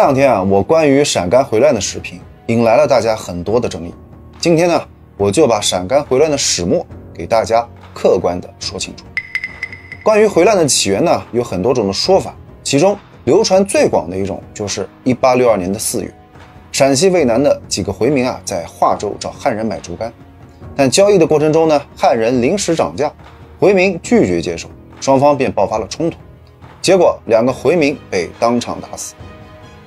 两天我关于陕甘回乱的视频引来了大家很多的争议。今天我就把陕甘回乱的始末给大家客观的说清楚。关于回乱的起源有很多种的说法，其中流传最广的一种就是1862年的4月，陕西渭南的几个回民在华州找汉人买竹竿，但交易的过程中汉人临时涨价，回民拒绝接受，双方便爆发了冲突，结果2个回民被当场打死。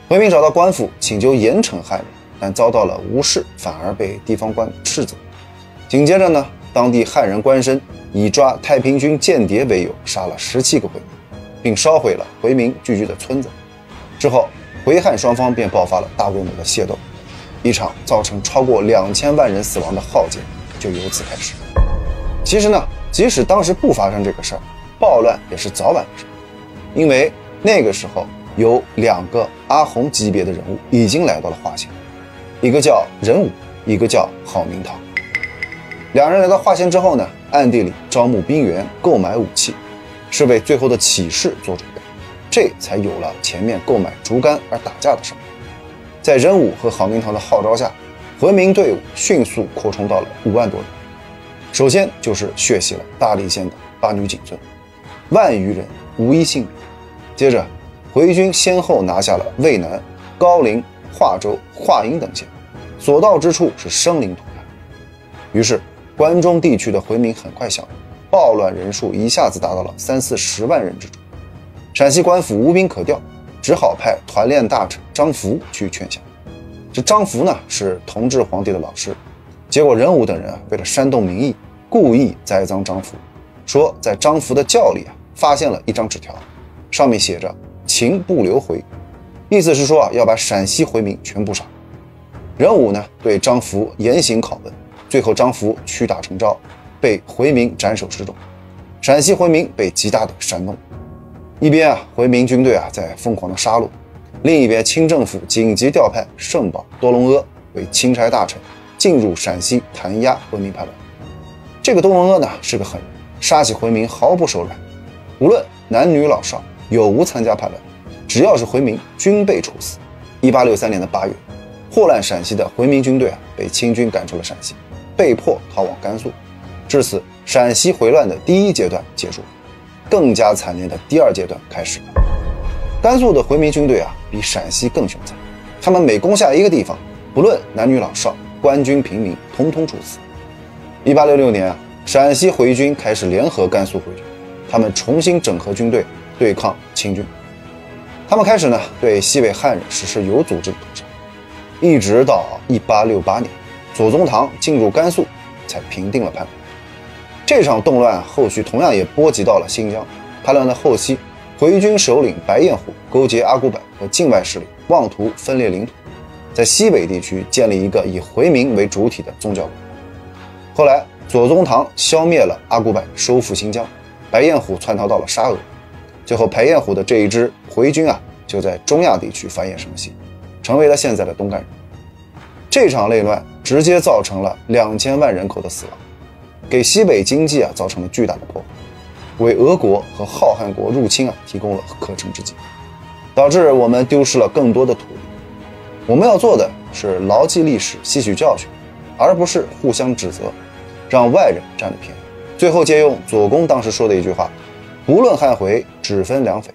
回民找到官府请求严惩汉人，但遭到了无视，反而被地方官斥责。紧接着当地汉人官绅以抓太平军间谍为由，杀了17个回民，并烧毁了回民聚居的村子。之后回汉双方便爆发了大规模的械斗，一场造成超过2000万人死亡的浩劫就由此开始。其实即使当时不发生这个事儿，暴乱也是早晚的事，因为那个时候有2个阿洪级别的人物已经来到了华县，一个叫任武，一个叫郝明堂。2人来到华县之后暗地里招募兵员，购买武器，是为最后的起事做准备，这才有了前面购买竹竿而打架的事。在任武和郝明堂的号召下，回民队伍迅速扩充到了5万多人。首先就是血洗了大荔县的八女井村，1万余人无一幸免。接着回军先后拿下了渭南、高陵、华州、华阴等县，所到之处是生灵涂炭。于是关中地区的回民很快响应，暴乱人数一下子达到了30-40万人之中。陕西官府无兵可调，只好派团练大臣张福去劝降。这张福是同治皇帝的老师，结果任武等人为了煽动民意，故意栽赃张福，说在张福的轿里发现了一张纸条，上面写着秦不留回，意思是说要把陕西回民全部杀。任武对张福严刑拷问，最后张福屈打成招，被回民斩首示众，陕西回民被极大的煽动。一边回民军队在疯狂的杀戮，另一边清政府紧急调派圣保、多隆阿为钦差大臣，进入陕西弹压回民叛乱。这个多隆阿是个狠人，杀起回民毫不手软，无论男女老少有无参加叛乱，只要是回民均被处死。1863年的8月，祸乱陕西的回民军队被清军赶出了陕西，被迫逃往甘肃。至此，陕西回乱的第1阶段结束，更加惨烈的第2阶段开始了。甘肃的回民军队比陕西更凶残，他们每攻下一个地方，不论男女老少、官军平民，统统处死。1866年陕西回军开始联合甘肃回军，他们重新整合军队对抗清军。他们开始对西北汉人实施有组织的屠杀，一直到1868年左宗棠进入甘肃才平定了叛乱。这场动乱后续同样也波及到了新疆。叛乱的后期，回军首领白彦虎勾结阿古柏和境外势力，妄图分裂领土，在西北地区建立一个以回民为主体的宗教国。后来左宗棠消灭了阿古柏，收复新疆，白彦虎窜逃到了沙俄。最后白彦虎的这一支回军就在中亚地区繁衍生息，成为了现在的东干人。这场内乱直接造成了2000万人口的死亡，给西北经济造成了巨大的破坏，为俄国和浩瀚国入侵提供了可乘之机，导致我们丢失了更多的土地。我们要做的是牢记历史，吸取教训，而不是互相指责，让外人占了便宜。最后借用左公当时说的一句话，不论汉回，只分粮匪。